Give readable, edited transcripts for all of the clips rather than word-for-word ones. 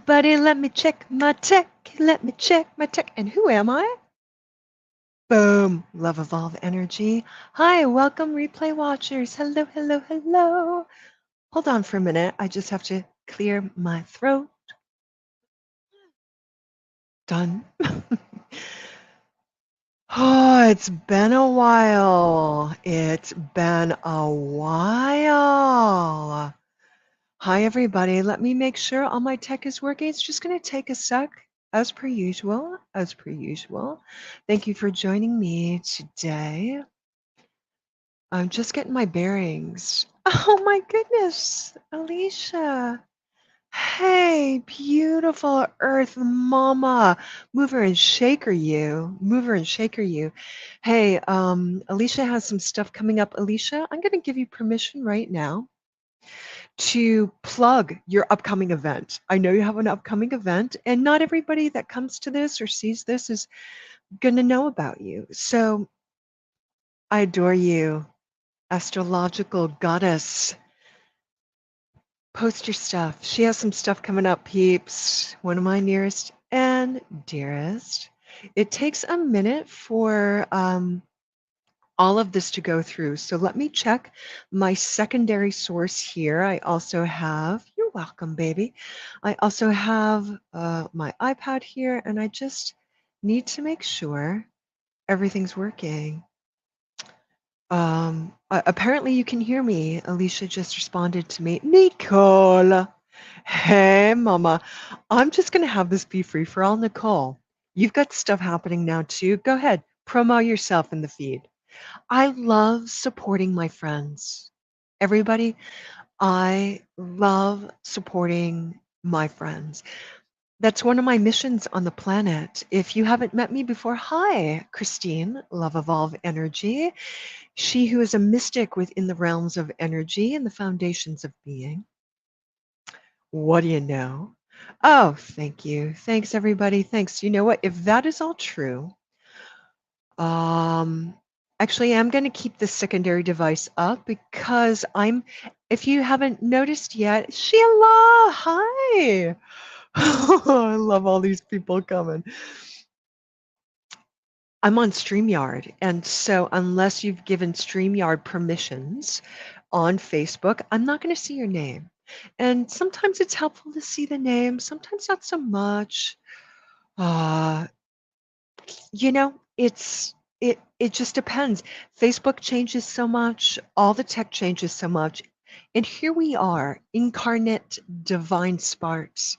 everybody, let me check my tech. Let me check my tech. And who am I? Boom. Love Evolve Energy. Hi, welcome replay watchers. Hello, hello, hello. Hold on for a minute. I just have to clear my throat. Done. Oh, it's been a while. It's been a while. Hi, everybody. Let me make sure all my tech is working. It's just going to take a sec, as per usual, as per usual. Thank you for joining me today. I'm just getting my bearings. Oh, my goodness, Alicia. Hey, beautiful Earth Mama. Mover and shaker you. Mover and shaker you. Hey, Alicia has some stuff coming up. Alicia, I'm going to give you permission right now to plug your upcoming event. I know you have an upcoming event, and not everybody that comes to this or sees this is going to know about you. So I adore you, astrological goddess. Post your stuff. She has some stuff coming up, peeps. One of my nearest and dearest. It takes a minute for all of this to go through. So let me check my secondary source here. I also have, you're welcome, baby. I also have my iPad here, and I just need to make sure everything's working. Apparently you can hear me. Alicia just responded to me. Nicole. Hey, mama. I'm just going to have this be free for all. Nicole, you've got stuff happening now too. Go ahead. Promo yourself in the feed. I love supporting my friends. Everybody, I love supporting my friends. That's one of my missions on the planet. If you haven't met me before, hi, Christine, Love Evolve Energy. She who is a mystic within the realms of energy and the foundations of being. What do you know? Oh, thank you. Thanks, everybody. Thanks. You know what? If that is all true, actually, I'm going to keep the secondary device up because if you haven't noticed yet, Sheila, hi. I love all these people coming. I'm on StreamYard, and so unless you've given StreamYard permissions on Facebook, I'm not going to see your name. And sometimes it's helpful to see the name, sometimes not so much. You know, it just depends. Facebook changes so much, all the tech changes so much, and here we are, incarnate divine sparks,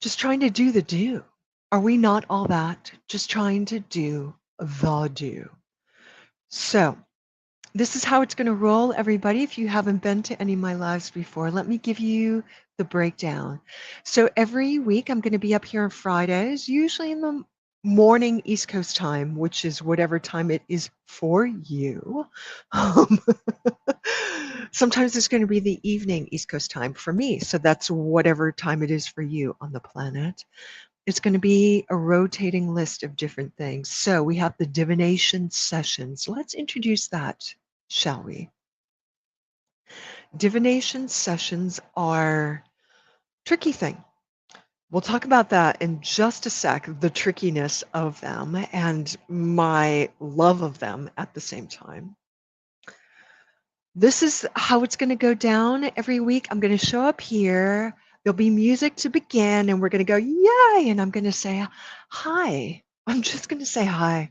just trying to do the do. Are we not all that? Just trying to do the do. So this is how it's going to roll, everybody. If you haven't been to any of my lives before, let me give you the breakdown. So every week I'm going to be up here on Fridays, usually in the morning East Coast time, which is whatever time it is for you. Sometimes it's going to be the evening East Coast time for me. So that's whatever time it is for you on the planet. It's going to be a rotating list of different things. So we have the Divination Sessions. Let's introduce that, shall we? Divination Sessions are tricky thing. We'll talk about that in just a sec, the trickiness of them and my love of them at the same time. This is how it's going to go down every week. I'm going to show up here. There'll be music to begin, and we're going to go, yay! And I'm going to say hi. I'm just going to say hi.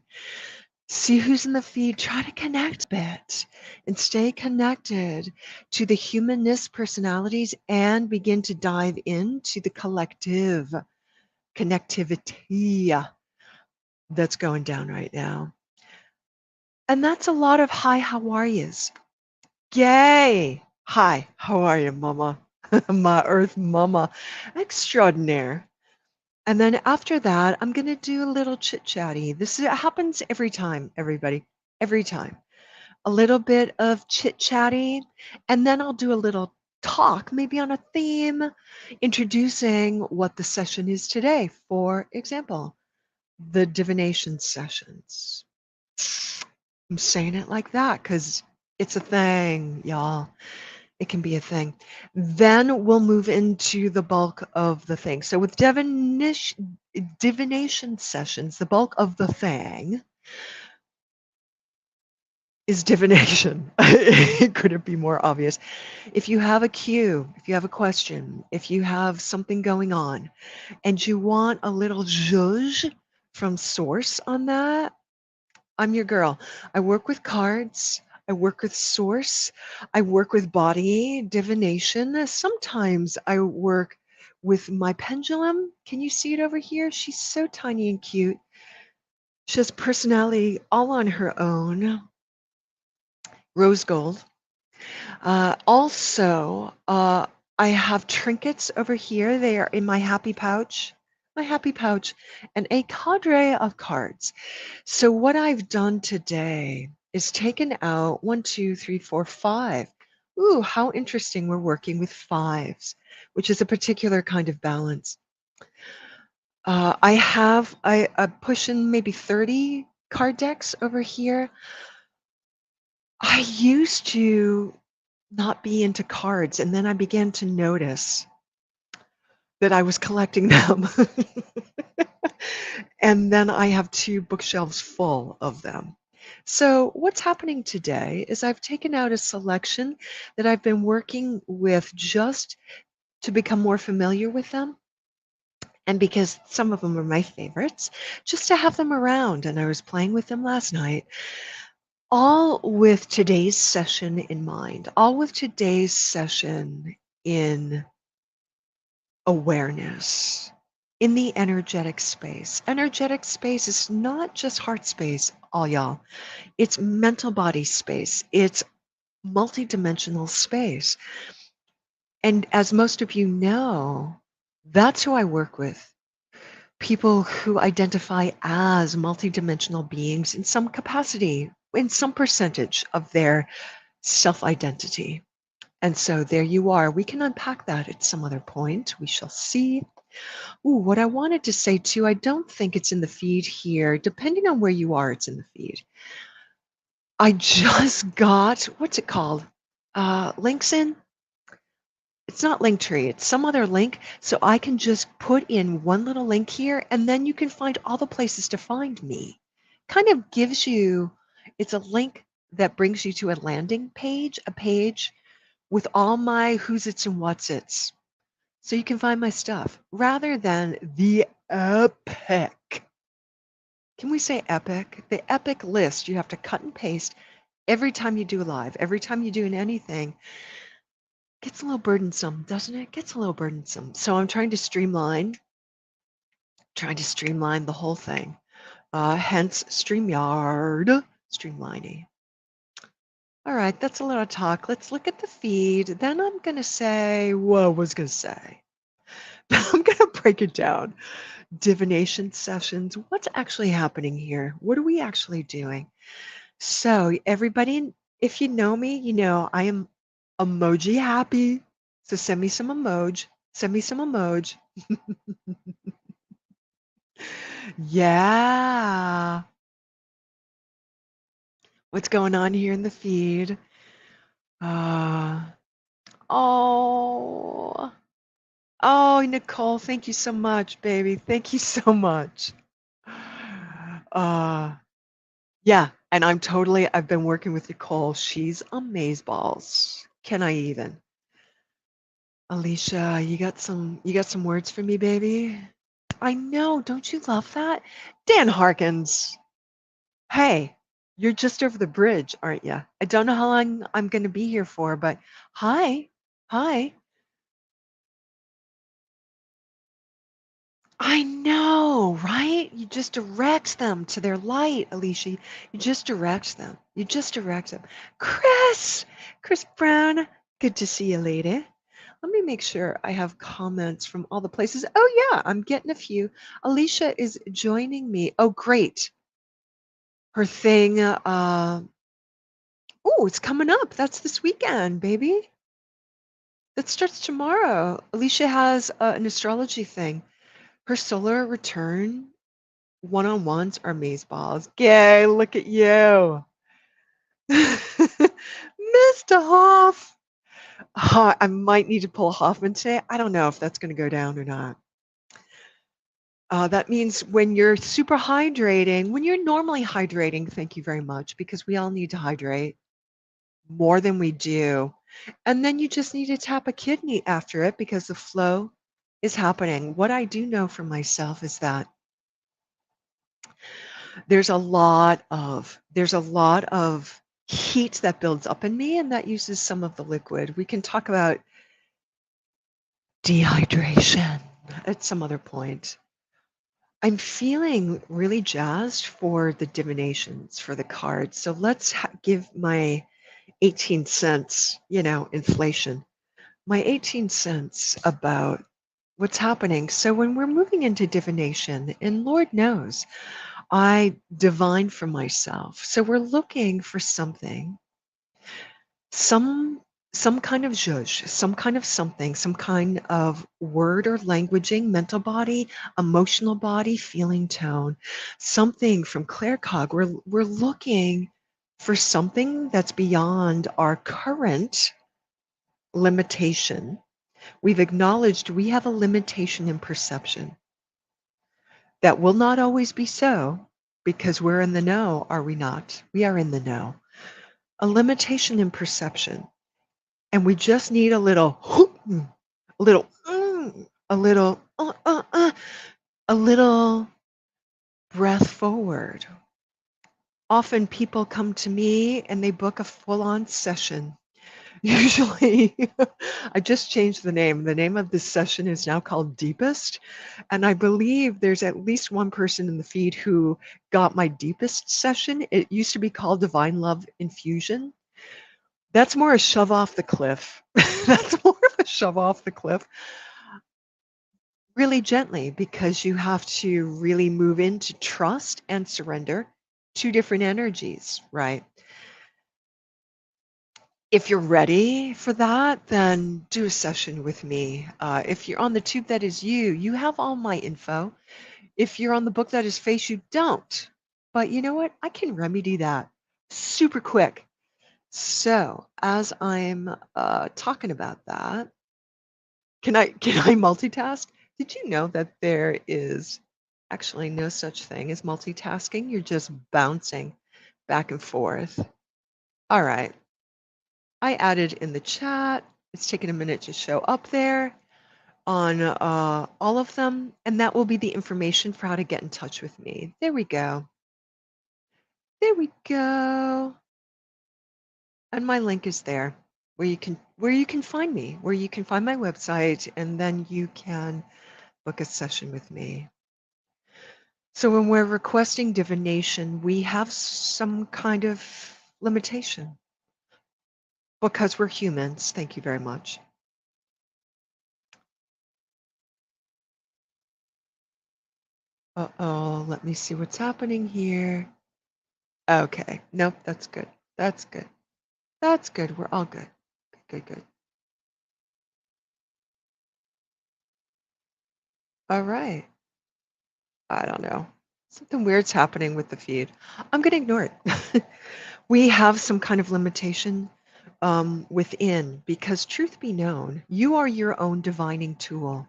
See who's in the feed. Try to connect a bit and stay connected to the humanist personalities and begin to dive into the collective connectivity that's going down right now. And that's a lot of hi, how are yous? Yay! Hi, how are you, mama? My earth mama extraordinaire. And then after that, I'm going to do a little chit-chatty. Happens every time, everybody, every time. A little bit of chit-chatty, and then I'll do a little talk, maybe on a theme, introducing what the session is today. For example, the Divination Sessions. I'm saying it like that because it's a thing, y'all. It can be a thing. Then we'll move into the bulk of the thing. So with divination sessions, the bulk of the thing is divination. It couldn't be more obvious. If you have a cue, if you have a question, if you have something going on, and you want a little zhuzh from source on that, I'm your girl. I work with cards. I work with source. I work with body divination. Sometimes I work with my pendulum. Can you see it over here? She's so tiny and cute. She has personality all on her own. Rose gold. Also, I have trinkets over here. They are in my happy pouch, and a cadre of cards. So what I've done today is taken out 1, 2, 3, 4, 5. Ooh, how interesting. We're working with fives, which is a particular kind of balance. I push in maybe 30 card decks over here. I used to not be into cards, and then I began to notice that I was collecting them. And then I have 2 bookshelves full of them. So what's happening today is I've taken out a selection that I've been working with just to become more familiar with them, and because some of them are my favorites, just to have them around, and I was playing with them last night, all with today's session in mind, all with today's session in awareness, in the energetic space. Energetic space is not just heart space, all y'all. It's mental body space. It's multidimensional space. And as most of you know, that's who I work with. People who identify as multidimensional beings in some capacity, in some percentage of their self-identity. And so there you are. We can unpack that at some other point. We shall see. Ooh, what I wanted to say too, I don't think it's in the feed here. Depending on where you are, it's in the feed. I just got, what's it called? Links in? It's not Linktree, it's some other link. So I can just put in one little link here, and then you can find all the places to find me. Kind of gives you, it's a link that brings you to a landing page, a page with all my who's its and what's its. So you can find my stuff rather than the epic. Can we say epic? The epic list you have to cut and paste every time you do a live, every time you do anything. Gets a little burdensome, doesn't it? Gets a little burdensome. So I'm trying to streamline the whole thing. Hence StreamYard, streamlining. All right, that's a lot of talk. Let's look at the feed. Then I'm going to say what I was going to say. I'm going to break it down. Divination sessions. What's actually happening here? What are we actually doing? So everybody, if you know me, you know I am emoji happy. So send me some emoji. Send me some emoji. Yeah. What's going on here in the feed? Uh, oh. Oh, Nicole, thank you so much, baby. Thank you so much. Uh, yeah, and I've been working with Nicole. She's amazeballs. Can I even? Alicia, you got some words for me, baby? I know, don't you love that? Dan Harkins. Hey, you're just over the bridge, aren't you? I don't know how long I'm going to be here for, but hi. Hi. I know, right? You just direct them to their light, Alicia. You just direct them. You just direct them. Chris Brown, good to see you, lady. Let me make sure I have comments from all the places. Oh, yeah, I'm getting a few. Alicia is joining me. Oh, great. Her thing, oh, it's coming up. That's this weekend, baby. That starts tomorrow. Alicia has an astrology thing. Her solar return one-on-ones are amazeballs. Yay, look at you. Mr. Hoff. I might need to pull Hoffman today. I don't know if that's gonna go down or not. That means when you're super hydrating, when you're normally hydrating, thank you very much, because we all need to hydrate more than we do. And then you just need to tap a kidney after it because the flow is happening. What I do know for myself is that there's a lot of heat that builds up in me and that uses some of the liquid. We can talk about dehydration at some other point. I'm feeling really jazzed for the divinations, for the cards. So let's give my 18 cents, inflation, my 18 cents about what's happening. So when we're moving into divination, and Lord knows, I divine for myself. So we're looking for something, some some kind of zhuzh, some kind of something, some kind of word or languaging, mental body, emotional body, feeling tone, something from claircog. We're looking for something that's beyond our current limitation. We've acknowledged we have a limitation in perception. That will not always be so because we're in the know, are we not? We are in the know. A limitation in perception. And we just need a little, a little, a little, a little breath forward. Often people come to me and they book a full on session. Usually, I just changed the name. The name of this session is now called Deepest. And I believe there's at least one person in the feed who got my deepest session. It used to be called Divine Love Infusion. That's more a shove off the cliff. That's more of a shove off the cliff. Really gently, because you have to really move into trust and surrender. Two different energies, right? If you're ready for that, then do a session with me. If you're on the tube that is you have all my info. If you're on the book that is face, you don't. But you know what? I can remedy that super quick. So as I'm talking about that, can I multitask? Did you know that there is actually no such thing as multitasking? You're just bouncing back and forth. All right. I added in the chat. It's taken a minute to show up there on all of them, and that will be the information for how to get in touch with me. There we go. There we go. And my link is there where you can find me, where you can find my website, and then you can book a session with me. So when we're requesting divination, we have some kind of limitation because we're humans. Thank you very much. Uh-oh, let me see what's happening here. Okay, nope, that's good. That's good. That's good. We're all good. Good, good. All right. I don't know. Something weird's happening with the feed. I'm going to ignore it. We have some kind of limitation within because truth be known, you are your own divining tool.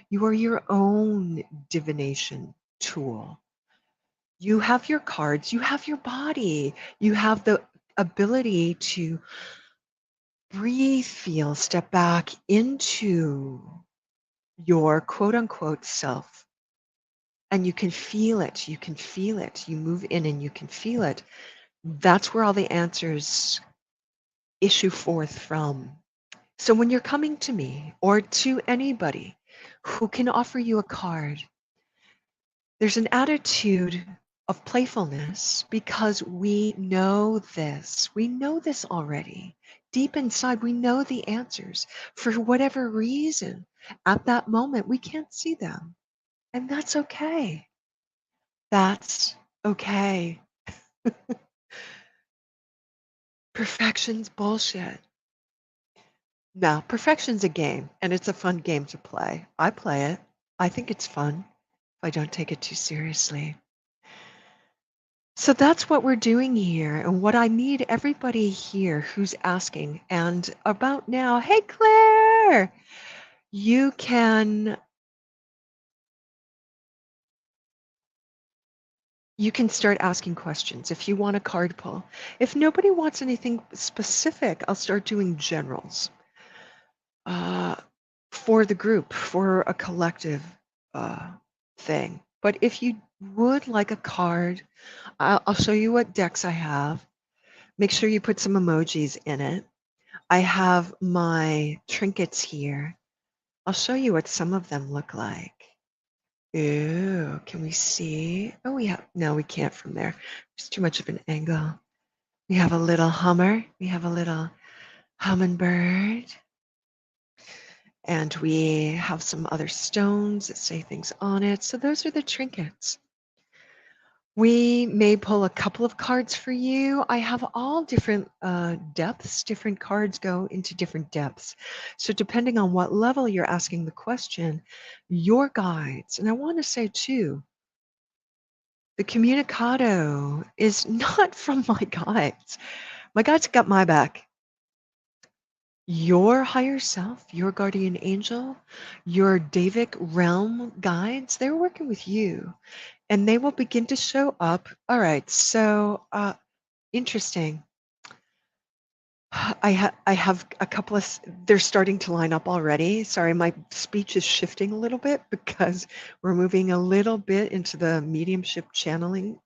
You are your own divination tool. You have your cards, you have your body, you have the ability to breathe, feel, step back into your quote unquote self. And you can feel it. You can feel it. You move in and you can feel it. That's where all the answers issue forth from. So when you're coming to me or to anybody who can offer you a card, there's an attitude of playfulness because we know this. We know this already. Deep inside, we know the answers. For whatever reason, at that moment, we can't see them. And that's okay. That's okay. Perfection's bullshit. No, perfection's a game, and it's a fun game to play. I play it. I think it's fun if I don't take it too seriously. So that's what we're doing here, and what I need everybody here who's asking, and about now, hey Claire, you can start asking questions if you want a card pull. If nobody wants anything specific, I'll start doing generals uh, for the group, for a collective uh, thing. But if you would like a card, I'll show you what decks I have. Make sure you put some emojis in it. I have my trinkets here. I'll show you what some of them look like. Ooh, can we see? Oh, no, we can't from there. There's too much of an angle. We have a little hummer. We have a little hummingbird. And we have some other stones that say things on it. So those are the trinkets. We may pull a couple of cards for you. I have all different depths. Different cards go into different depths. So depending on what level you're asking the question, your guides, and I want to say too, the communicado is not from my guides. My guides got my back. Your higher self, your guardian angel, your Davic realm guides, they're working with you. And they will begin to show up. All right, so interesting. I have a couple of, they're starting to line up already. Sorry, my speech is shifting a little bit because we're moving a little bit into the mediumship channeling,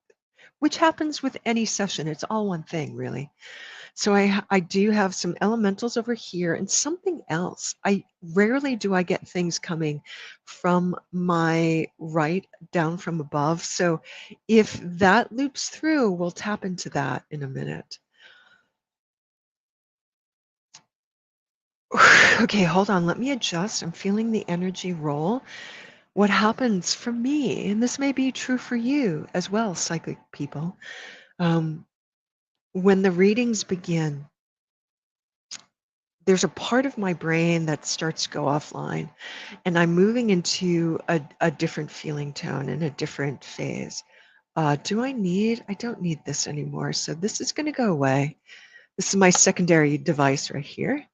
which happens with any session. It's all one thing, really. So I do have some elementals over here and something else. I rarely do I get things coming from my right down from above. So if that loops through, we'll tap into that in a minute. Okay, hold on. Let me adjust. I'm feeling the energy roll. What happens for me, and this may be true for you as well, psychic people, when the readings begin, there's a part of my brain that starts to go offline, and I'm moving into a different feeling tone and a different phase. I don't need this anymore, so this is going to go away. This is my secondary device right here.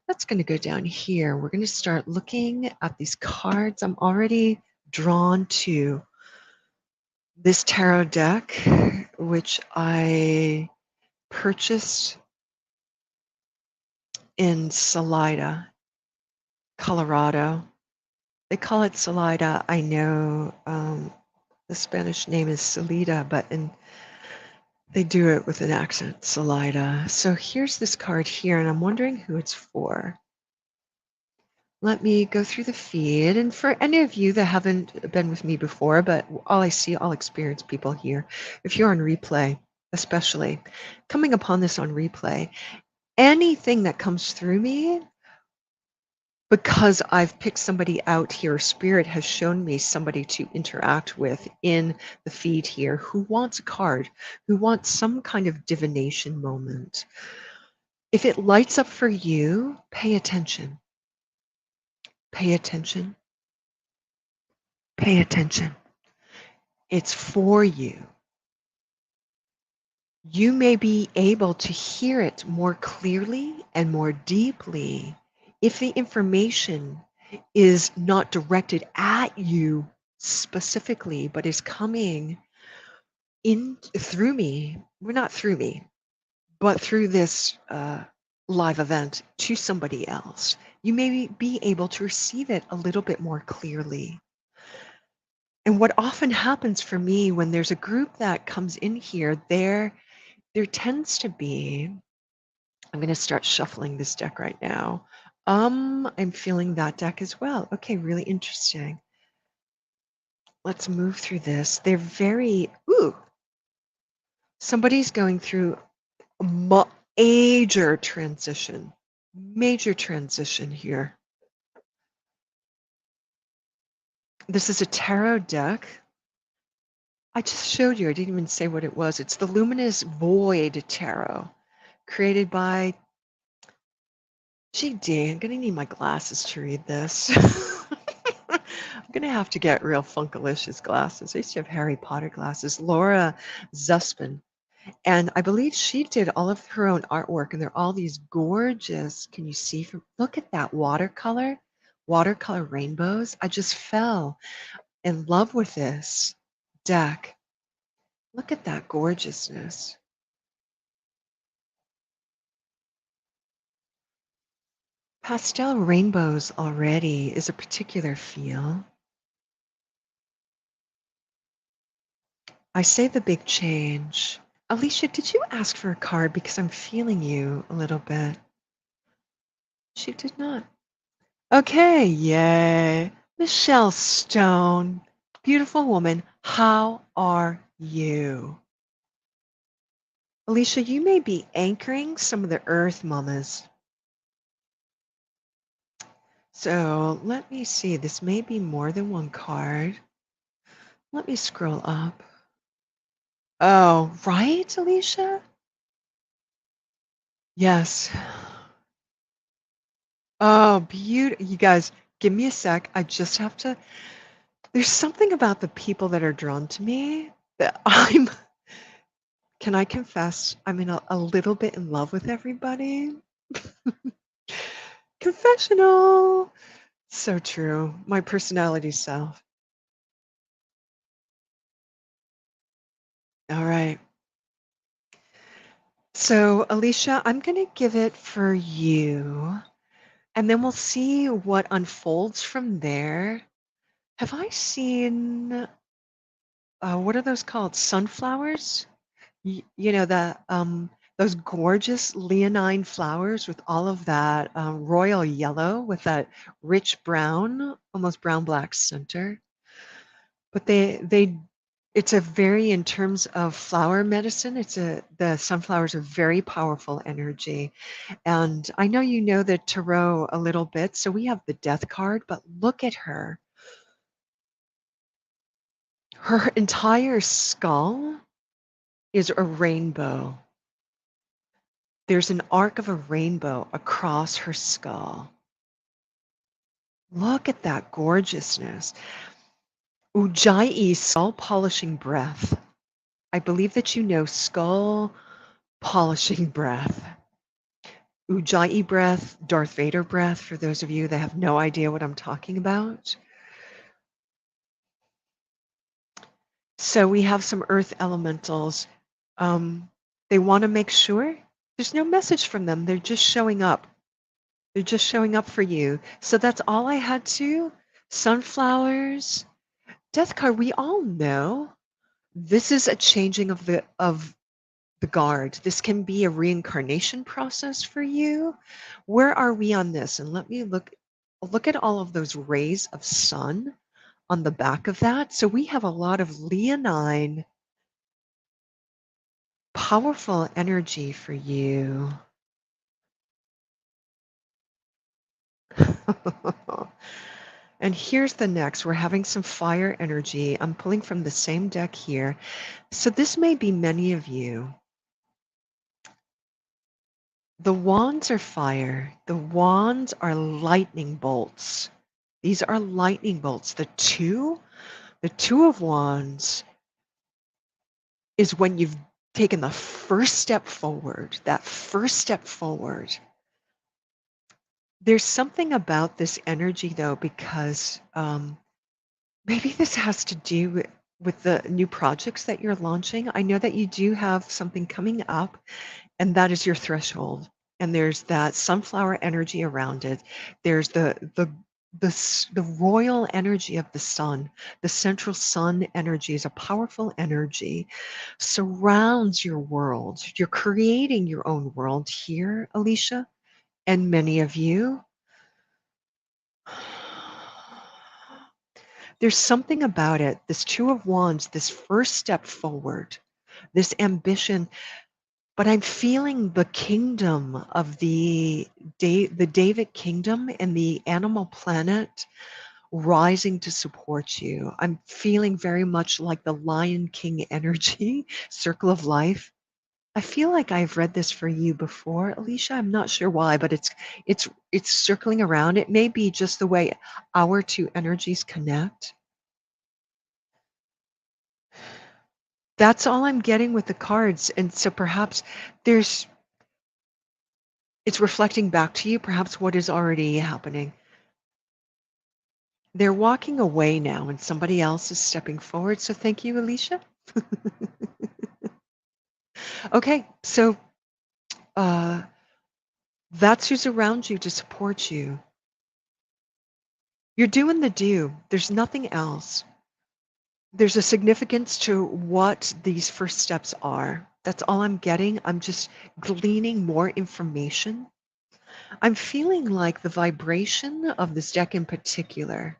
That's going to go down here. We're going to start looking at these cards. I'm already drawn to this tarot deck, which I purchased in Salida, Colorado. They call it Salida. I know the Spanish name is Salida, but they do it with an accent, Salida. So here's this card here, and I'm wondering who it's for. Let me go through the feed. And for any of you that haven't been with me before, but all experienced people here, if you're on replay, especially coming upon this on replay, anything that comes through me, because I've picked somebody out here, Spirit has shown me somebody to interact with in the feed here who wants a card, who wants some kind of divination moment. If it lights up for you, pay attention. Pay attention. Pay attention. It's for you. You may be able to hear it more clearly and more deeply if the information is not directed at you specifically, but is coming in through me. Well, not through me, but through this live event to somebody else. You may be able to receive it a little bit more clearly. And what often happens for me when there's a group that comes in here, there tends to be, I'm going to start shuffling this deck right now. I'm feeling that deck as well. Okay, really interesting. Let's move through this. They're very, somebody's going through a major transition here. This is a tarot deck. I just showed you. I didn't even say what it was. It's the Luminous Void Tarot, created by GD. I'm going to need my glasses to read this. gonna have to get real Funkalicious glasses. I used to have Harry Potter glasses. Laura Zussman. And I believe she did all of her own artwork, and they're all these gorgeous. Can you see from look at that watercolor rainbows? I just fell in love with this deck. Look at that gorgeousness. Pastel rainbows already is a particular feel. I say the big change. Alicia, did you ask for a card? Because I'm feeling you a little bit. She did not. Okay, yay. Michelle Stone, beautiful woman, how are you? Alicia, you may be anchoring some of the earth mamas. So let me see, this may be more than one card. Let me scroll up. Oh, right, Alicia? Yes. Oh, beautiful. You guys, give me a sec. I just have to. There's something about the people that are drawn to me that can I confess, I'm in a little bit in love with everybody? Confessional. So true. My personality self. All right. So, Alicia, I'm going to give it for you, and then we'll see what unfolds from there. Have I seen, what are those called? Sunflowers? You know, those gorgeous leonine flowers with all of that royal yellow with that rich brown, almost brown black center. But it's a very, in terms of flower medicine, the sunflowers are very powerful energy. And I know you know the tarot a little bit, so we have the death card, but look at her. Her entire skull is a rainbow. There's an arc of a rainbow across her skull. Look at that gorgeousness. Ujjayi, skull polishing breath. I believe that you know skull polishing breath. Ujjayi breath, Darth Vader breath, for those of you that have no idea what I'm talking about. So we have some earth elementals. They want to make sure there's no message from them. They're just showing up. They're just showing up for you. So that's all I had to. Sunflowers, death card. We all know this is a changing of the guard. This can be a reincarnation process for you. Where are we on this? And let me look at all of those rays of sun on the back of that. So we have a lot of leonine, powerful energy for you. And here's the next. We're having some fire energy. I'm pulling from the same deck here. So this may be many of you. The wands are fire. The wands are lightning bolts. These are lightning bolts. The two of wands is when you've taken the first step forward, that first step forward. There's something about this energy though, because maybe this has to do with the new projects that you're launching. I know that you do have something coming up, and that is your threshold. And there's that sunflower energy around it. There's the royal energy of the sun. The central sun energy is a powerful energy, surrounds your world. You're creating your own world here, Alicia, and many of you. There's something about it, this Two of Wands, this first step forward, this ambition, but I'm feeling the kingdom of the David kingdom and the animal planet rising to support you. I'm feeling very much like the Lion King energy, circle of life. I feel like I've read this for you before, Alicia. I'm not sure why, but it's circling around. It may be just the way our two energies connect. That's all I'm getting with the cards. And so perhaps there's it's reflecting back to you, perhaps what is already happening. They're walking away now and somebody else is stepping forward. So thank you, Alicia. Okay, so that's who's around you to support you. You're doing the do. There's nothing else. There's a significance to what these first steps are. That's all I'm getting. I'm just gleaning more information. I'm feeling like the vibration of this deck in particular.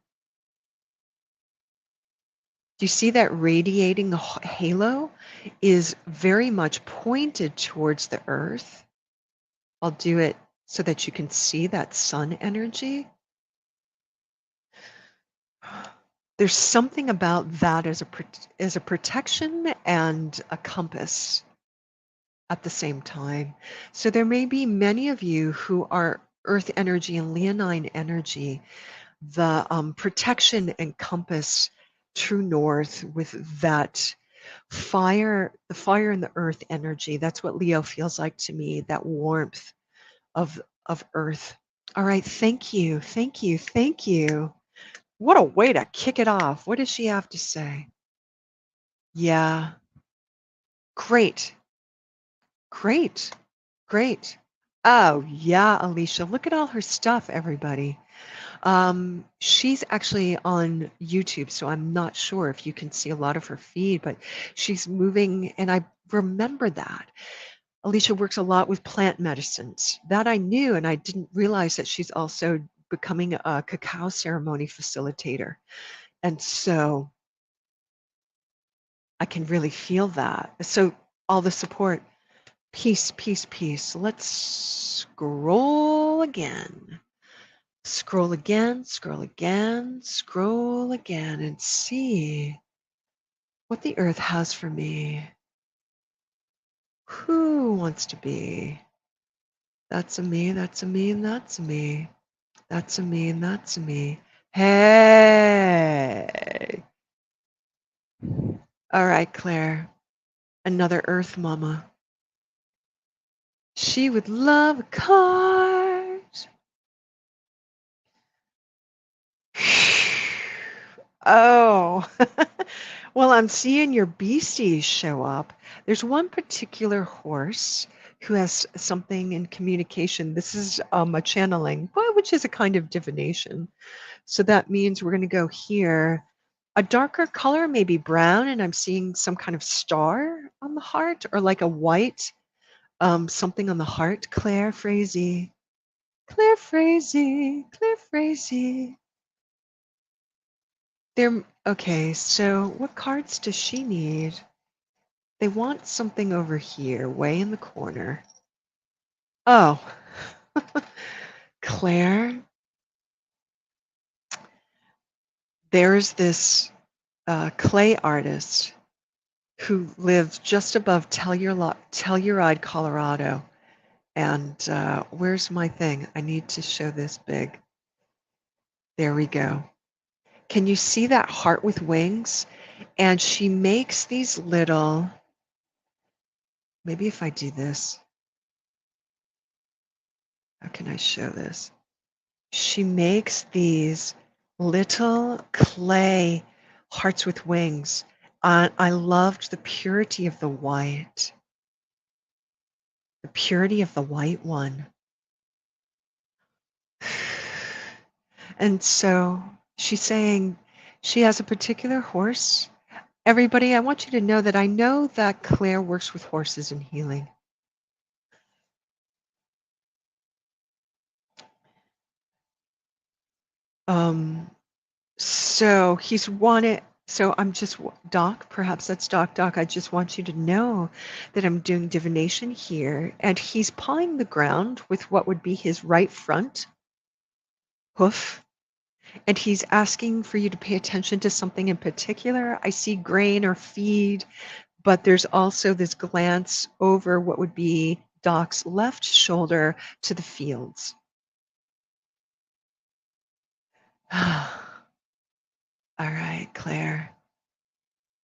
Do you see that radiating halo is very much pointed towards the earth? I'll do it so that you can see that sun energy. There's something about that as a protection and a compass at the same time. So there may be many of you who are earth energy and leonine energy, the protection and compass, true north with that fire, the fire and the earth energy. That's what Leo feels like to me, that warmth of earth. All right, thank you, thank you, thank you. What a way to kick it off. What does she have to say? Yeah. Great. Great. Great. Oh, yeah, Alicia. Look at all her stuff, everybody. She's actually on YouTube, so I'm not sure if you can see a lot of her feed, but she's moving, and I remember that. Alicia works a lot with plant medicines. That I knew, and I didn't realize that she's also becoming a cacao ceremony facilitator. And so I can really feel that. So all the support, peace, peace, peace. Let's scroll again. Scroll again, scroll again, scroll again, and see what the earth has for me. Who wants to be? That's a me, that's a me, and that's a me. That's a me, and that's a me. Hey! All right, Claire. Another earth mama. She would love a card. Oh, well, I'm seeing your beasties show up. There's one particular horse who has something in communication. This is a channeling, well, which is a kind of divination. So that means we're going to go here. A darker color, maybe brown, and I'm seeing some kind of star on the heart, or like a white something on the heart. Claire Frazee. Claire Frazee. Claire Frazee. Okay, so what cards does she need? They want something over here, way in the corner. Oh, Claire, there's this clay artist who lives just above Telluride, Colorado. And where's my thing? I need to show this big. There we go. Can you see that heart with wings? And she makes these little, maybe if I do this, how can I show this? She makes these little clay hearts with wings. I loved the purity of the white, the purity of the white one. And so she's saying she has a particular horse. Everybody, I want you to know that I know that Claire works with horses in healing. So he's wanted, so I'm just, Doc, perhaps that's Doc. Doc, I just want you to know that I'm doing divination here. And he's pawing the ground with what would be his right front hoof. And he's asking for you to pay attention to something in particular. I see grain or feed but there's also this glance over what would be Doc's left shoulder to the fields. All right, Claire.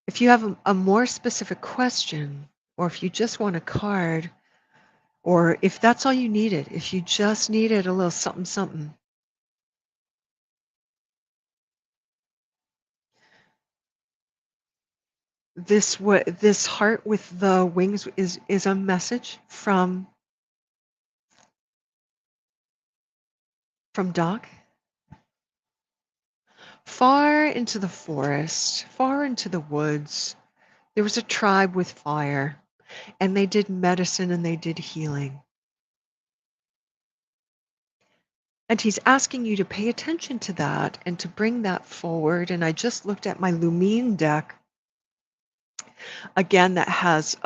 If you have a more specific question, or if you just want a card, or if that's all you needed, if you just needed a little something, something. This heart with the wings is a message from Doc. Far into the forest, far into the woods, there was a tribe with fire, and they did medicine and they did healing. And he's asking you to pay attention to that and to bring that forward. And I just looked at my Lumine deck, again, that has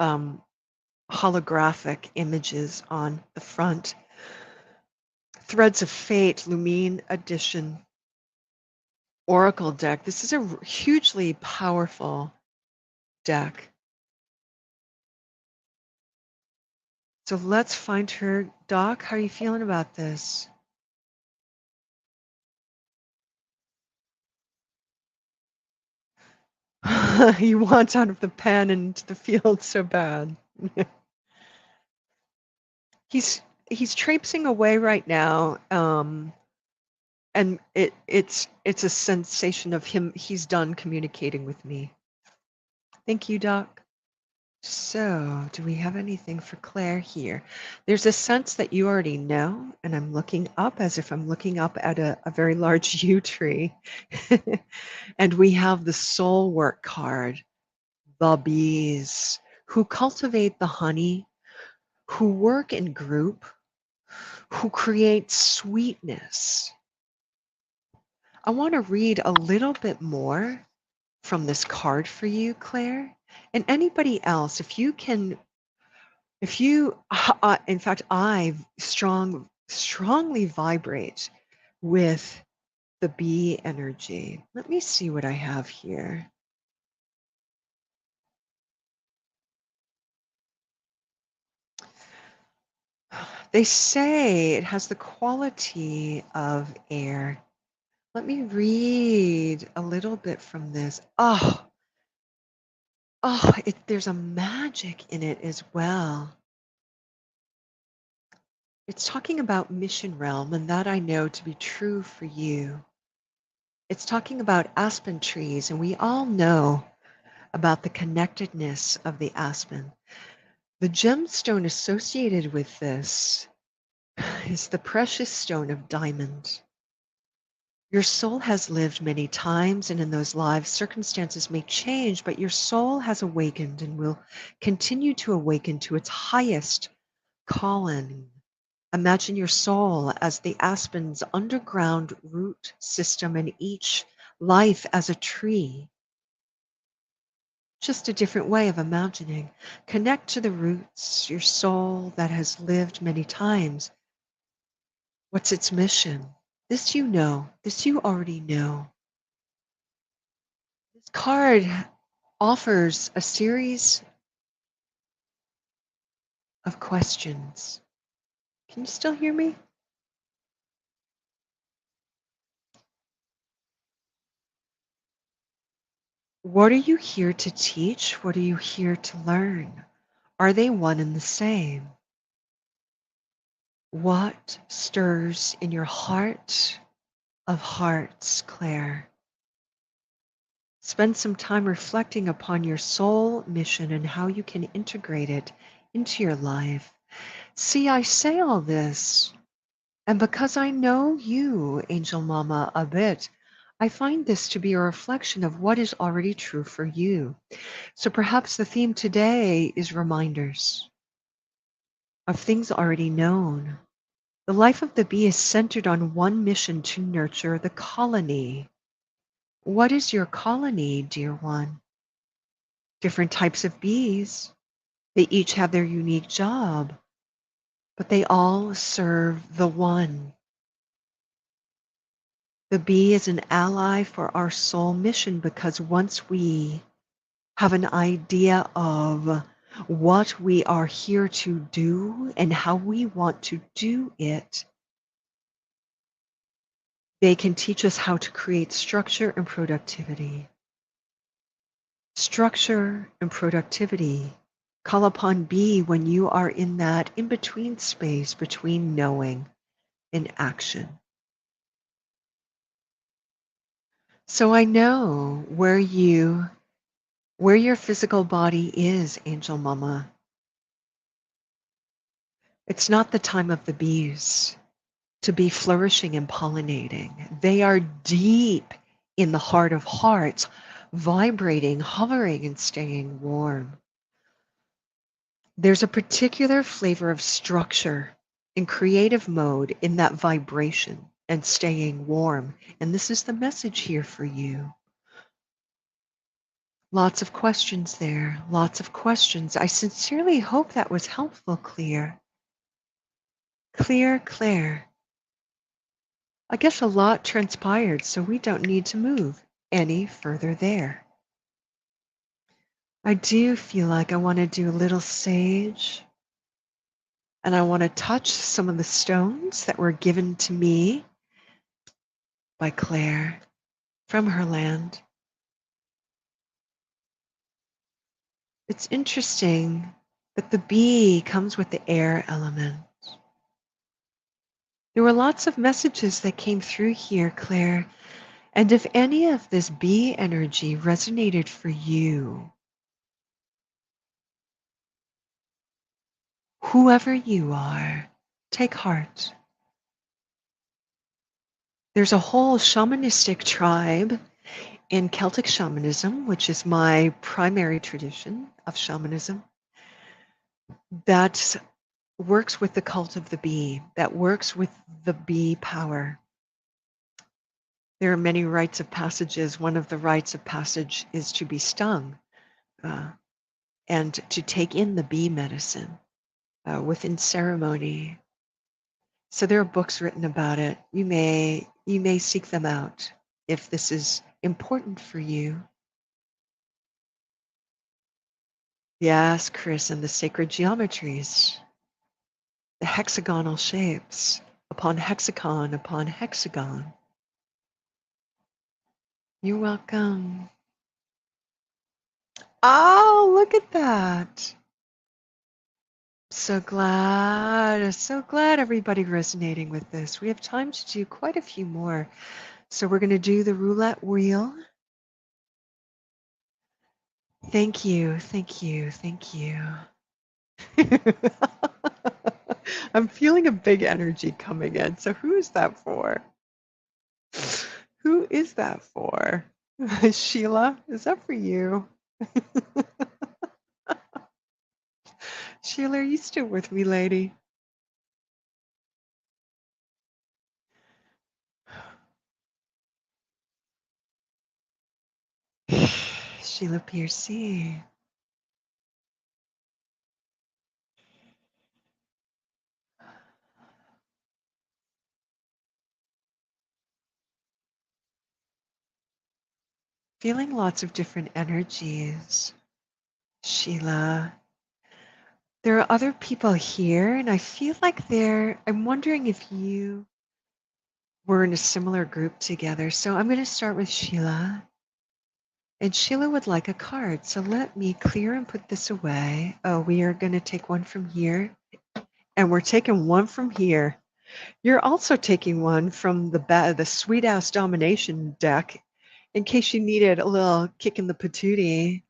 holographic images on the front. Threads of Fate, Lumine Edition Oracle deck. This is a hugely powerful deck. So let's find her. Doc, how are you feeling about this? He wants out of the pen and into the field so bad. He's traipsing away right now, and it's a sensation of him. He's done communicating with me. Thank you, Doc. So, do we have anything for Claire here? There's a sense that you already know, and I'm looking up as if I'm looking up at a very large yew tree. And we have the soul work card, the bees, who cultivate the honey, who work in group, who create sweetness. I want to read a little bit more from this card for you, Claire. And anybody else, if you can, in fact, I strongly vibrate with the bee energy. Let me see what I have here. They say it has the quality of air. Let me read a little bit from this. There's a magic in it as well. It's talking about mission realm, and that I know to be true for you. It's talking about aspen trees, and we all know about the connectedness of the aspen. The gemstone associated with this is the precious stone of diamond. Your soul has lived many times, and in those lives, circumstances may change, but your soul has awakened and will continue to awaken to its highest calling. Imagine your soul as the aspen's underground root system, and each life as a tree. Just a different way of imagining. Connect to the roots, your soul that has lived many times. What's its mission? This you know. This you already know. This card offers a series of questions. Can you still hear me? What are you here to teach? What are you here to learn? Are they one and the same? What stirs in your heart of hearts, Claire? Spend some time reflecting upon your soul mission and how you can integrate it into your life. See, I say all this, and because I know you, Angel Mama, a bit, I find this to be a reflection of what is already true for you. So perhaps the theme today is reminders of things already known. The life of the bee is centered on one mission: to nurture the colony. What is your colony, dear one? Different types of bees. They each have their unique job, but they all serve the one. The bee is an ally for our soul mission, because once we have an idea of what we are here to do and how we want to do it, they can teach us how to create structure and productivity. Structure and productivity. Call upon B when you are in that in-between space between knowing and action. So I know where your physical body is, Angel Mama. It's not the time of the bees to be flourishing and pollinating. They are deep in the heart of hearts, vibrating, hovering, and staying warm. There's a particular flavor of structure in creative mode in that vibration and staying warm. And this is the message here for you. Lots of questions there, lots of questions. I sincerely hope that was helpful, Clear. Clear. I guess a lot transpired, so we don't need to move any further there. I do feel like I want to do a little sage, and I want to touch some of the stones that were given to me by Claire from her land. It's interesting that the bee comes with the air element. There were lots of messages that came through here, Claire, and if any of this bee energy resonated for you, whoever you are, take heart. There's a whole shamanistic tribe in Celtic shamanism, which is my primary tradition of shamanism, that works with the cult of the bee, that works with the bee power. There are many rites of passages. One of the rites of passage is to be stung and to take in the bee medicine within ceremony. So there are books written about it. You may seek them out if this is important for you. Yes, Chris, and the sacred geometries, the hexagonal shapes upon hexagon upon hexagon. You're welcome. Oh, look at that. So glad everybody resonating with this. We have time to do quite a few more. So we're going to do the roulette wheel. Thank you. I'm feeling a big energy coming in. So who is that for? Who is that for? Sheila, is that for you? Sheila, are you still with me, lady? Sheila Piercy. Feeling lots of different energies. Sheila. There are other people here, and I feel like I'm wondering if you were in a similar group together. So I'm going to start with Sheila. And Sheila would like a card. So let me clear and put this away. Oh, we are going to take one from here. And we're taking one from here. You're also taking one from the Sweet House Domination deck in case you needed a little kick in the patootie.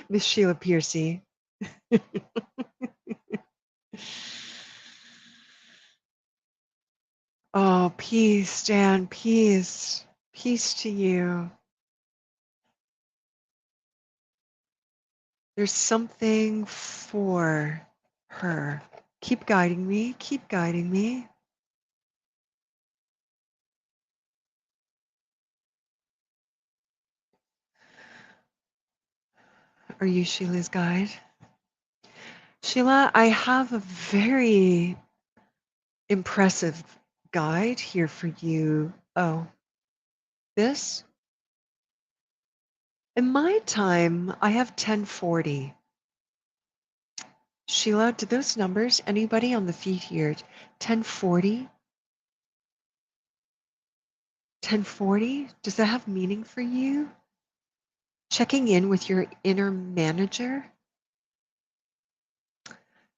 Miss Sheila Piercy. Oh, peace, Dan, peace. Peace to you. There's something for her. Keep guiding me. Keep guiding me. Are you Sheila's guide? Sheila, I have a very impressive guide here for you. Oh, this? In my time, I have 1040. Sheila, do those numbers, anybody on the feed here, 1040? 1040? Does that have meaning for you? Checking in with your inner manager?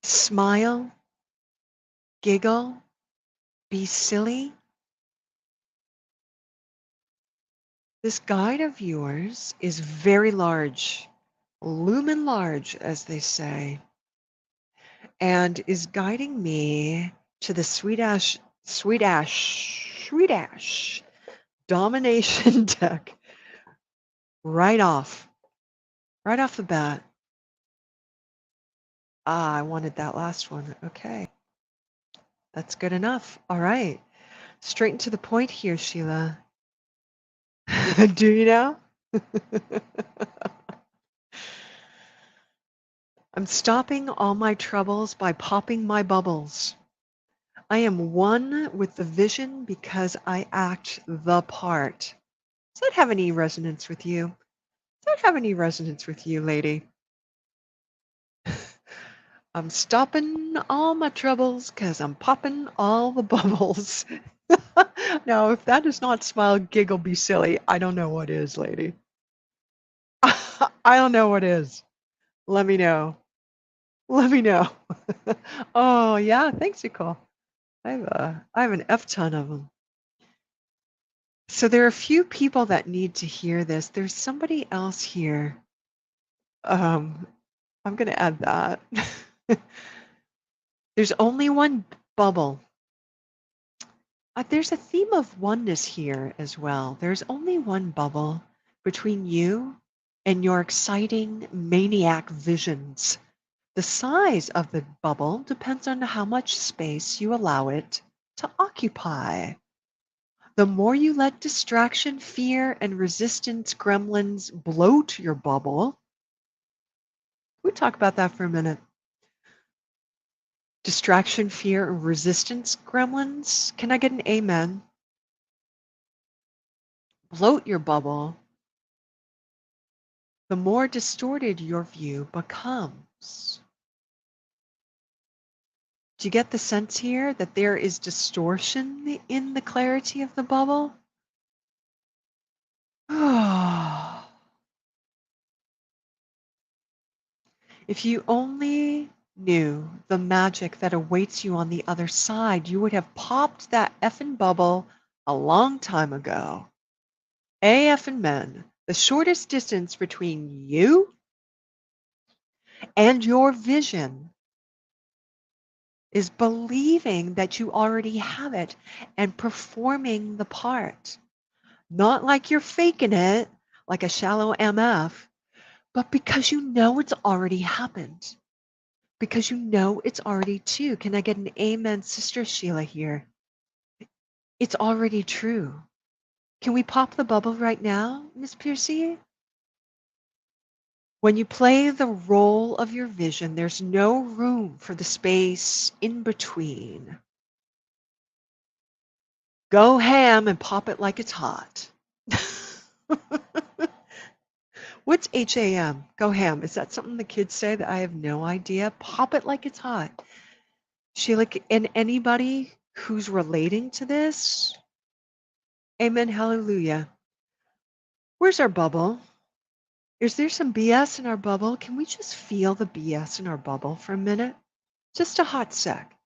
Smile, giggle, be silly. This guide of yours is very large, lumen large, as they say, and is guiding me to the sweet ash domination deck right off the bat. Ah, I wanted that last one. Okay, that's good enough. All right, straight and to the point here, Sheila. Do you know? I'm stopping all my troubles by popping my bubbles. I am one with the vision because I act the part. Does that have any resonance with you? Does that have any resonance with you, lady? I'm stopping all my troubles because I'm popping all the bubbles. Now, if that is not smile, giggle, be silly, I don't know what is, lady. I don't know what is. Let me know. Let me know. Oh, yeah. Thanks, Nicole. I have an F ton of them. So there are a few people that need to hear this. There's somebody else here. I'm going to add that. There's only one bubble. There's a theme of oneness here as well. There's only one bubble between you and your exciting maniac visions. The size of the bubble depends on how much space you allow it to occupy. The more you let distraction, fear, and resistance gremlins bloat your bubble. We'll talk about that for a minute. Distraction, fear, and resistance gremlins. Can I get an amen? Bloat your bubble. The more distorted your view becomes. Do you get the sense here that there is distortion in the clarity of the bubble? If you only knew the magic that awaits you on the other side, you would have popped that effing bubble a long time ago. Effing men, the shortest distance between you and your vision is believing that you already have it and performing the part. Not like you're faking it, like a shallow MF, but because you know it's already happened. Because you know it's already true. Can I get an amen, Sister Sheila here? It's already true. Can we pop the bubble right now, Miss Piercy? When you play the role of your vision, there's no room for the space in between. Go ham and pop it like it's hot. What's HAM? Go ham. Is that something the kids say that I have no idea? Pop it like it's hot. Sheila, and anybody who's relating to this, amen, hallelujah. Where's our bubble? Is there some BS in our bubble? Can we just feel the BS in our bubble for a minute? Just a hot sec.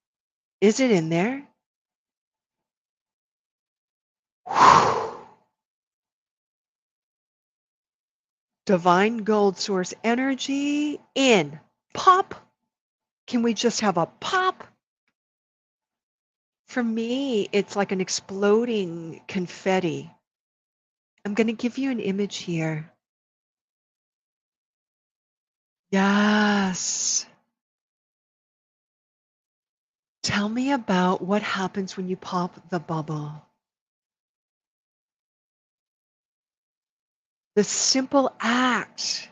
Is it in there? Divine gold source energy in. Pop. Can we just have a pop? For me, it's like an exploding confetti. I'm going to give you an image here. Yes. Tell me about what happens when you pop the bubble. The simple act,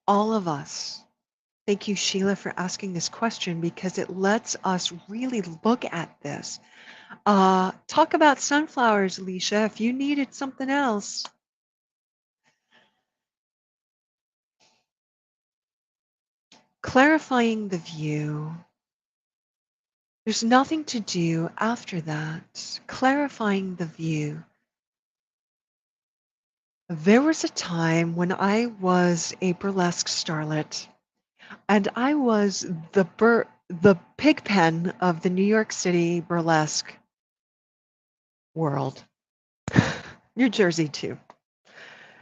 all of us. Thank you, Sheila, for asking this question because it lets us really look at this. Talk about sunflowers, Alicia. If you needed something else. clarifying the view. There's nothing to do after that. Clarifying the view. There was a time when I was a burlesque starlet, and I was the pig pen of the New York City burlesque world. New Jersey too,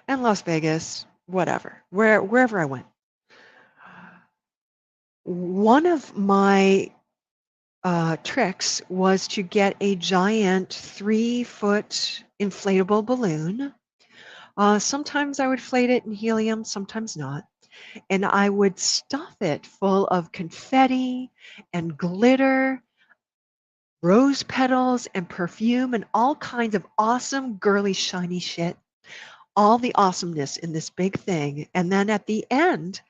and Las Vegas, whatever, wherever I went. One of my tricks was to get a giant 3-foot inflatable balloon. Sometimes I would inflate it in helium, sometimes not. And I would stuff it full of confetti and glitter, rose petals and perfume and all kinds of awesome, girly, shiny shit. All the awesomeness in this big thing. And then at the end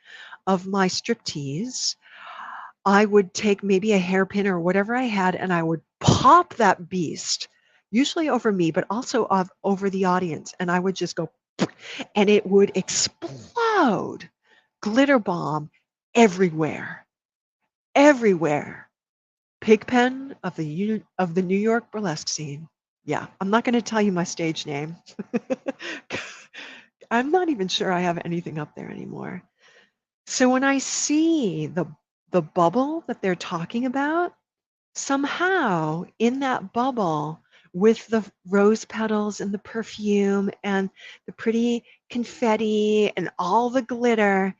of my striptease, I would take maybe a hairpin or whatever I had, and I would pop that beast, usually over me, but also over the audience. And I would just go, and it would explode. Glitter bomb everywhere, everywhere. Pigpen of the New York burlesque scene. Yeah, I'm not going to tell you my stage name. I'm not even sure I have anything up there anymore. So when I see the bubble that they're talking about, somehow in that bubble with the rose petals and the perfume and the pretty confetti and all the glitter,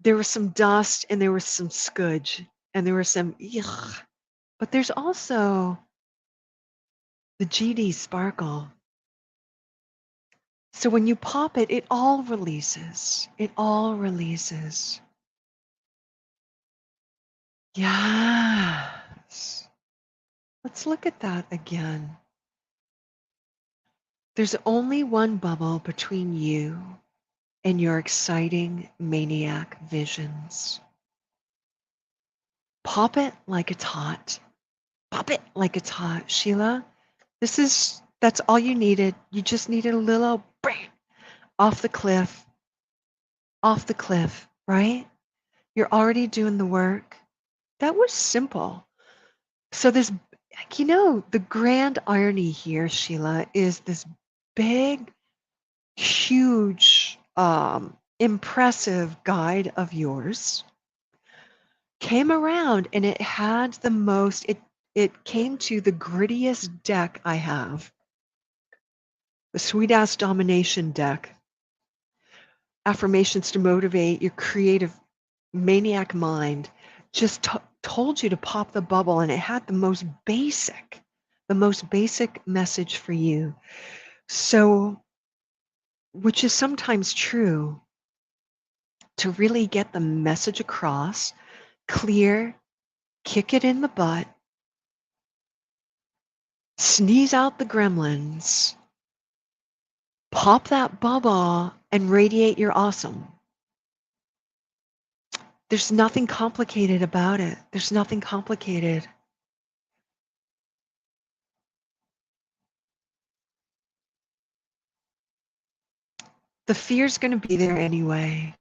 there was some dust and there was some scudge and there was some yuck. But there's also the GD sparkle. So when you pop it, it all releases. It all releases. Yes. Let's look at that again. There's only one bubble between you and your exciting maniac visions. Pop it like it's hot. Pop it like it's hot. Sheila, that's all you needed. You just needed a little bang, off the cliff, right? You're already doing the work. That was simple. So this, the grand irony here, Sheila, is this big, huge, impressive guide of yours came around and it had the most, it came to the grittiest deck I have, the sweet ass domination deck. Affirmations to motivate your creative maniac mind just told you to pop the bubble, and it had the most basic message for you. So, which is sometimes true, to really get the message across, clear, kick it in the butt, sneeze out the gremlins, pop that bubble, and radiate your awesome. There's nothing complicated about it. There's nothing complicated. The fear's going to be there anyway.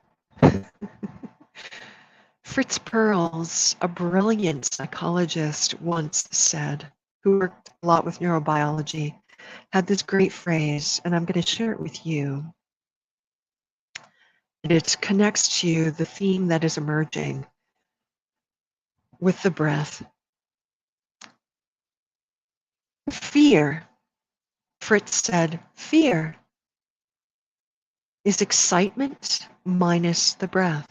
Fritz Perls, a brilliant psychologist, once said, who worked a lot with neurobiology, had this great phrase, and I'm going to share it with you. And it connects to the theme that is emerging with the breath. Fear, Fritz said, fear is excitement minus the breath.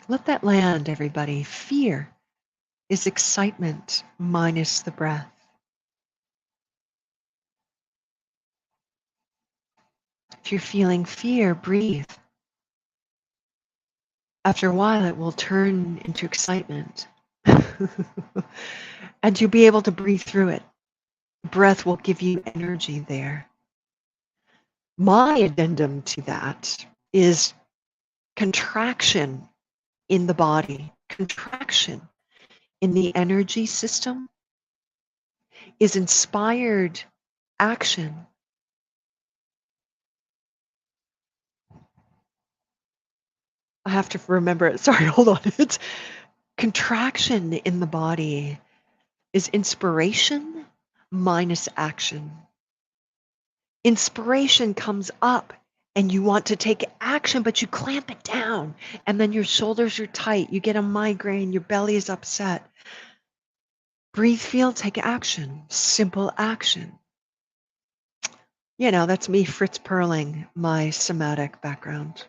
Let that land, everybody. Fear is excitement minus the breath. If you're feeling fear, breathe. After a while, it will turn into excitement. And you'll be able to breathe through it. Breath will give you energy there. My addendum to that is contraction in the body. Contraction in the energy system is inspired action. I have to remember it. Sorry, hold on. It's contraction in the body is inspiration minus action. Inspiration comes up and you want to take action, but you clamp it down. And then your shoulders are tight. You get a migraine. Your belly is upset. Breathe, feel, take action. Simple action. You know, that's me Fritz Perling, my somatic background.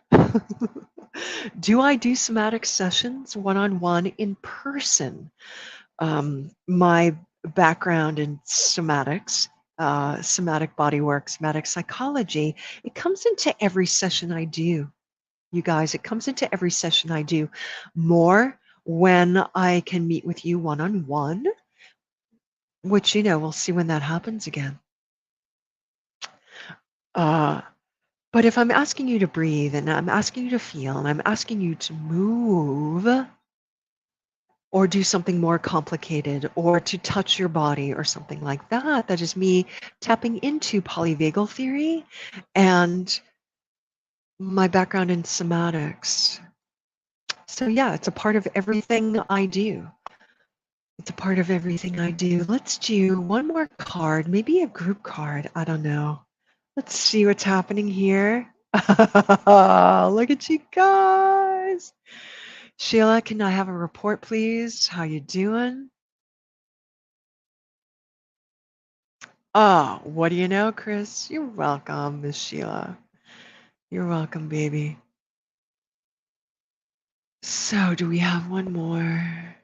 Do I do somatic sessions one-on-one in person? My background in somatics, somatic bodywork, somatic psychology, it comes into every session I do. You guys, it comes into every session I do. More when I can meet with you one-on-one, which, you know, we'll see when that happens again. Uh, but if I'm asking you to breathe and I'm asking you to feel and I'm asking you to move or do something more complicated or to touch your body or something like that, that is me tapping into polyvagal theory and my background in somatics. So yeah, it's a part of everything I do. It's a part of everything I do. Let's do one more card, maybe a group card. I don't know. Let's see what's happening here. Look at you guys. Sheila, can I have a report, please? How you doing? Oh, what do you know, Chris? You're welcome, Miss Sheila. You're welcome, baby. So, do we have one more?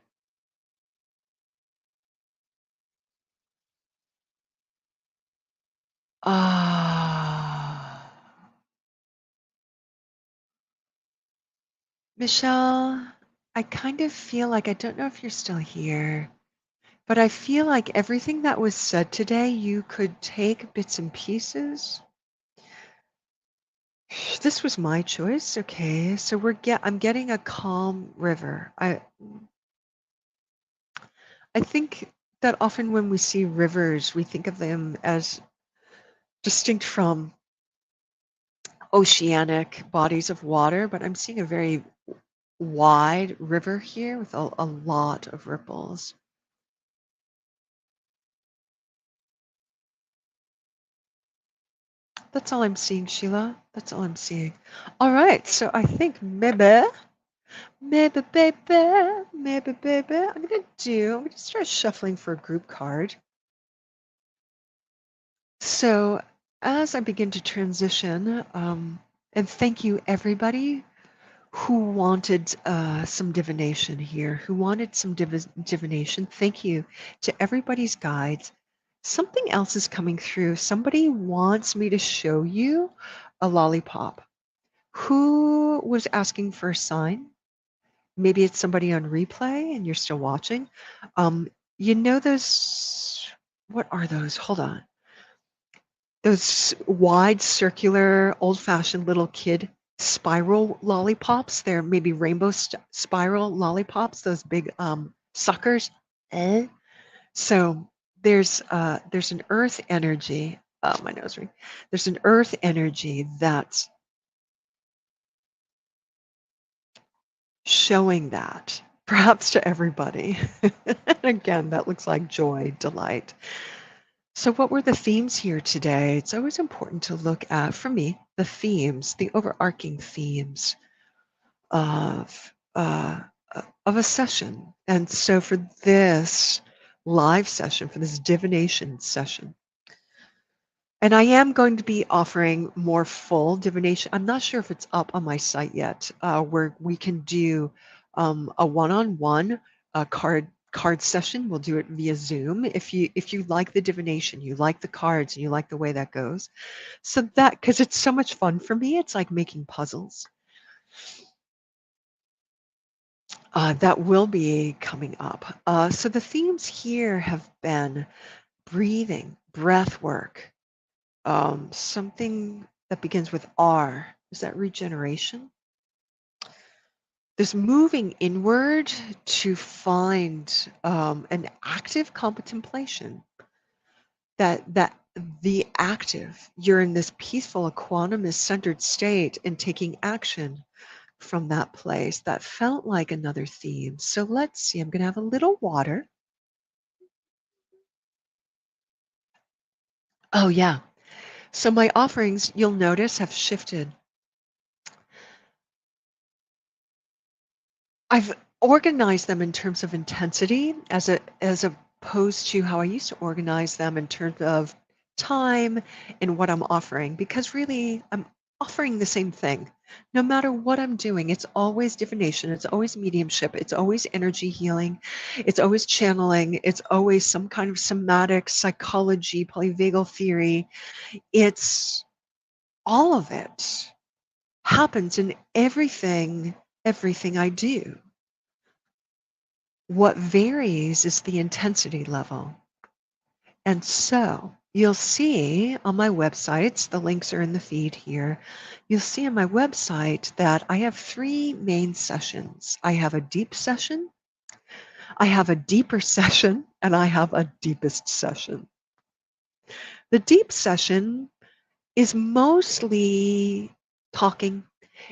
Ah. Michelle, I kind of feel like, I don't know if you're still here, but I feel like everything that was said today, you could take bits and pieces. This was my choice. Okay, so I'm getting a calm river. I think that often when we see rivers, we think of them as distinct from oceanic bodies of water, but I'm seeing a very wide river here with a lot of ripples. That's all I'm seeing, Sheila. That's all I'm seeing. All right, so I think maybe, baby, I'm gonna start shuffling for a group card. So as I begin to transition, and thank you everybody who wanted some divination here, who wanted some divination. Thank you to everybody's guides. Something else is coming through. Somebody wants me to show you a lollipop. Who was asking for a sign? Maybe it's somebody on replay and you're still watching. You know those, what are those? Hold on. Those wide, circular, old-fashioned little kid spiral lollipops. They're maybe rainbow spiral lollipops, those big suckers. Eh? So there's an earth energy. Oh, my nose ring. There's an earth energy that's showing that, perhaps to everybody. And again, that looks like joy, delight. So what were the themes here today? It's always important to look at, for me, the themes, the overarching themes of a session. And so for this live session, for this divination session, and I am going to be offering more full divination. I'm not sure if it's up on my site yet, where we can do a one-on-one card session. We'll do it via Zoom. If you like the divination, you like the cards, and you like the way that goes. So that, because it's so much fun for me, it's like making puzzles. That will be coming up. So the themes here have been breathing, breath work, something that begins with R. Is that regeneration? This moving inward to find an active contemplation, that the active, you're in this peaceful, equanimous, centered state and taking action from that place that felt like another theme. So let's see, I'm going to have a little water. Oh, yeah. So my offerings, you'll notice, have shifted. I've organized them in terms of intensity as opposed to how I used to organize them in terms of time and what I'm offering, because really I'm offering the same thing. No matter what I'm doing, it's always divination, it's always mediumship, it's always energy healing, it's always channeling, it's always some kind of somatic psychology, polyvagal theory. It's all of it happens in everything I do. What varies is the intensity level. And so you'll see on my websites, the links are in the feed here. You'll see on my website that I have 3 main sessions. I have a deep session, I have a deeper session, and I have a deepest session. The deep session is mostly talking.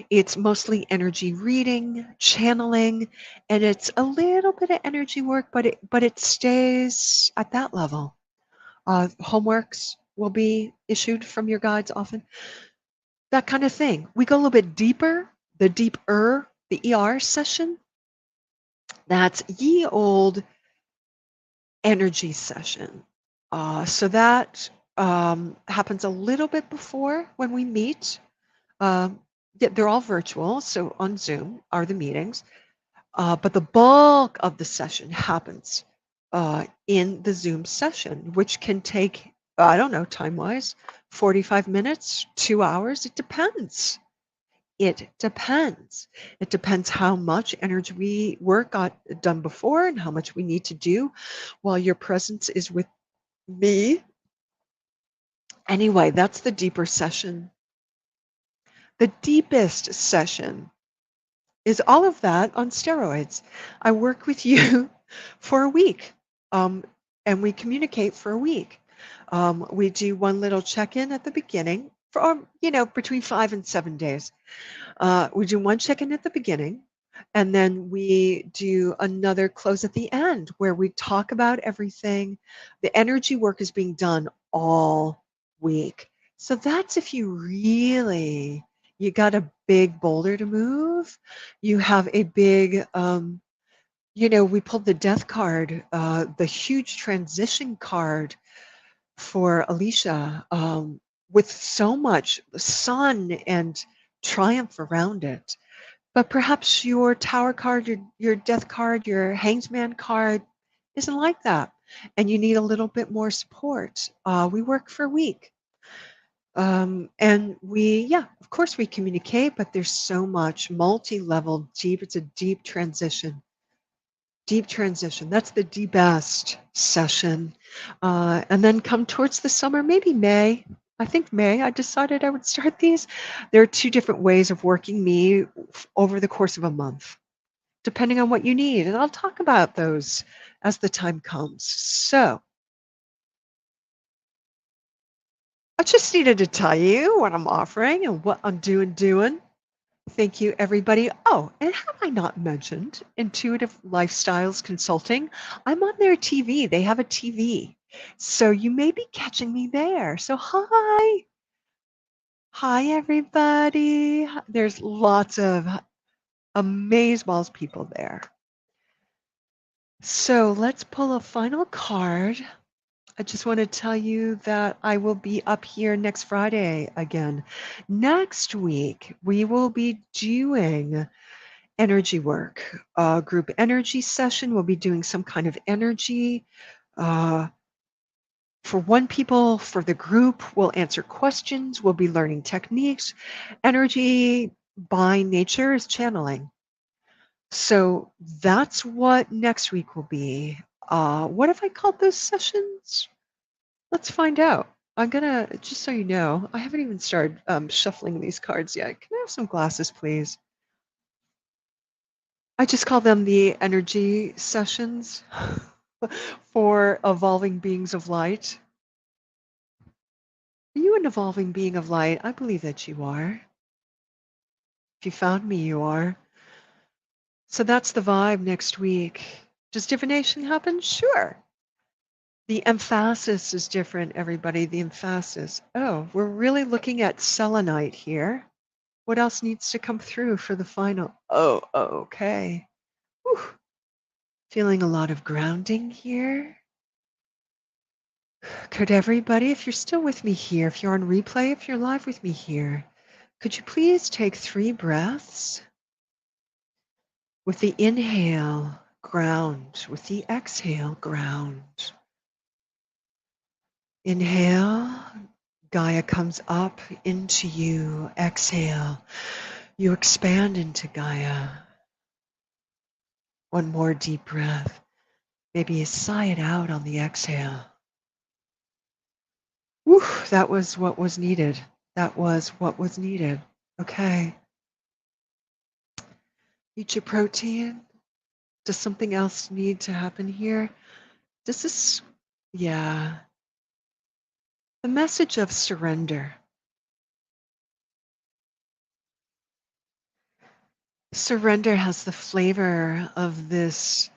It's mostly energy reading, channeling, and it's a little bit of energy work, but it stays at that level. Homeworks will be issued from your guides often, that kind of thing. We go a little bit deeper, the ER session. That's ye old energy session. So that happens a little bit before when we meet. They're all virtual, so on Zoom are the meetings. But the bulk of the session happens in the Zoom session, which can take, I don't know, time-wise, 45 minutes, 2 hours. It depends. It depends. It depends how much energy work got done before and how much we need to do while your presence is with me. Anyway, that's the deeper session. The deepest session is all of that on steroids. I work with you for a week, and we communicate for a week. We do one little check-in at the beginning for, between 5 and 7 days. We do one check-in at the beginning, and then we do another close at the end where we talk about everything. The energy work is being done all week. So that's if you got a big boulder to move, you have a big, we pulled the death card, the huge transition card for Alicia, with so much sun and triumph around it. But perhaps your tower card, your death card, your hangsman card isn't like that, and you need a little bit more support. We work for a week. And of course we communicate, but there's so much multi-level deep. It's a deep transition. Deep transition. That's the deepest session. And then come towards the summer, maybe May. I think May, I decided I would start these. There are 2 different ways of working me over the course of a month, depending on what you need. And I'll talk about those as the time comes. So I just needed to tell you what I'm offering and what I'm doing. Thank you, everybody. Oh, and have I not mentioned Intuitive Lifestyles Consulting? I'm on their TV. They have a TV. So you may be catching me there. So hi. Hi, everybody. There's lots of amazeballs people there. So let's pull a final card. I just want to tell you that I will be up here next Friday again. Next week, we will be doing energy work, group energy session. We'll be doing some kind of energy. For one people, for the group, we'll answer questions. We'll be learning techniques. Energy by nature is channeling. So that's what next week will be. What have I called those sessions? Let's find out. I'm gonna, just so you know, I haven't even started shuffling these cards yet. Can I have some glasses, please? I just call them the energy sessions for evolving beings of light. Are you an evolving being of light? I believe that you are. If you found me, you are. So that's the vibe next week. Does divination happen? Sure. The emphasis is different, everybody. The emphasis. Oh, we're really looking at selenite here. What else needs to come through for the final? Oh, okay. Whew. Feeling a lot of grounding here. Could everybody, if you're still with me here, if you're on replay, if you're live with me here, could you please take 3 breaths? With the inhale, ground. With the exhale, ground. Inhale, Gaia comes up into you. Exhale, you expand into Gaia. One more deep breath. Maybe you sigh it out on the exhale. Whew, that was what was needed. That was what was needed. Okay. Eat your protein. Does something else need to happen here? Does this, yeah. The message of surrender. Surrender has the flavor of this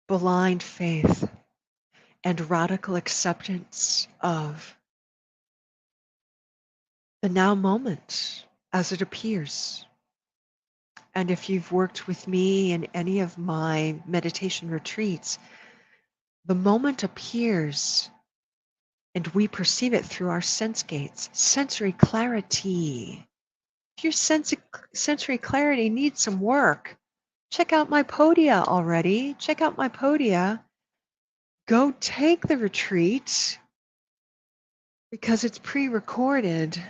blind faith and radical acceptance of the now moment as it appears. And if you've worked with me in any of my meditation retreats, the moment appears and we perceive it through our sense gates, sensory clarity. If your sensory clarity needs some work, check out my podia already. Check out my podia. Go take the retreat because it's pre-recorded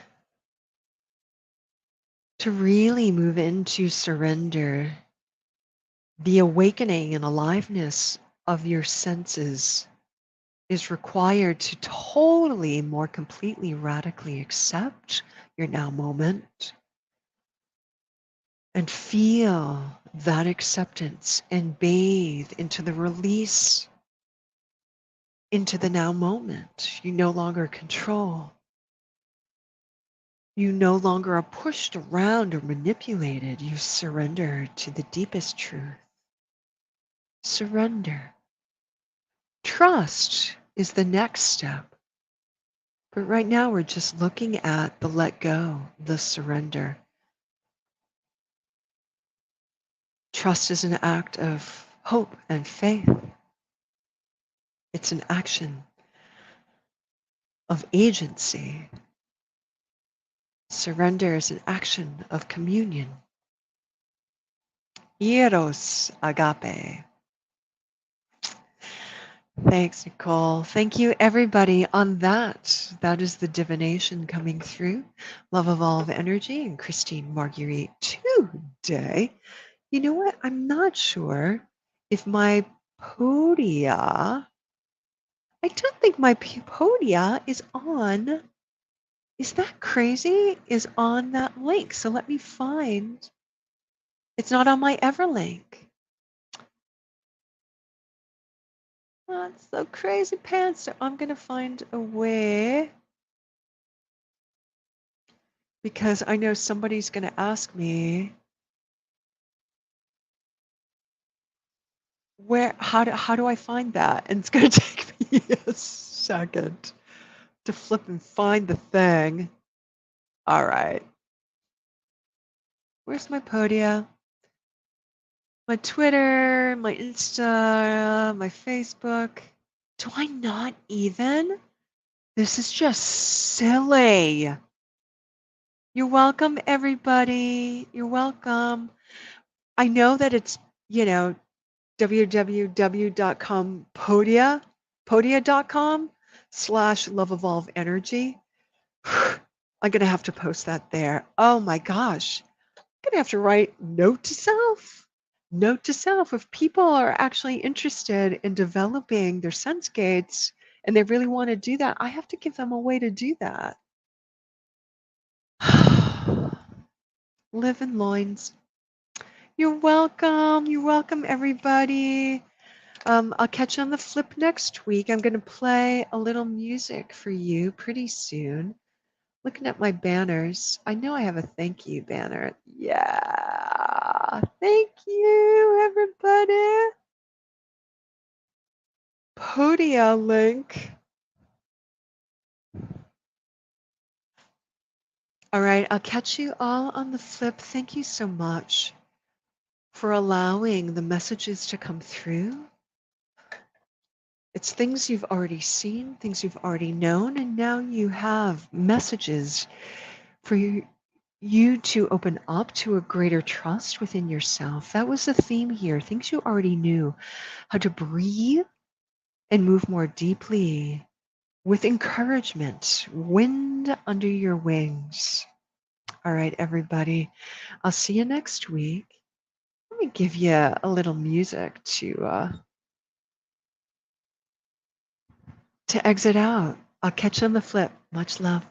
to really move into surrender, the awakening and aliveness of your senses is required to totally, more completely, radically accept your now moment and feel that acceptance and bathe into the release into the now moment. You no longer control. You no longer are pushed around or manipulated. You surrender to the deepest truth. Surrender. Trust is the next step. But right now we're just looking at the let go, the surrender. Trust is an act of hope and faith. It's an action of agency. Surrender is an action of communion. Eros agape. Thanks, Nicole. Thank you, everybody, on that. That is the divination coming through. Love Evolve Energy and Christine Marguerite today. You know what? I'm not sure if my podia, I don't think my podia is on. Is that crazy? Is on that link. So let me find. It's not on my Everlink. That's so crazy pants. So I'm going to find a way because I know somebody's going to ask me how do I find that? And it's going to take me a second to flip and find the thing. All right. Where's my podia? My Twitter, my Insta, my Facebook. Do I not even? This is just silly. You're welcome, everybody. You're welcome. I know that it's, www.com podia.com/loveevolveenergy. I'm going to have to post that there. Oh my gosh. I'm going to have to write note to self. Note to self, if people are actually interested in developing their sense gates and they really want to do that, I have to give them a way to do that. Live in loins. You're welcome. You're welcome, everybody. I'll catch you on the flip next week. I'm going to play a little music for you pretty soon. Looking at my banners. I know I have a thank you banner. Yeah. Thank you, everybody. Podia link. All right, I'll catch you all on the flip. Thank you so much for allowing the messages to come through. It's things you've already seen, things you've already known, and now you have messages for you to open up to a greater trust within yourself. That was the theme here. Things you already knew, how to breathe and move more deeply with encouragement, wind under your wings. All right, everybody. I'll see you next week. Let me give you a little music to exit out. I'll catch you on the flip. Much love.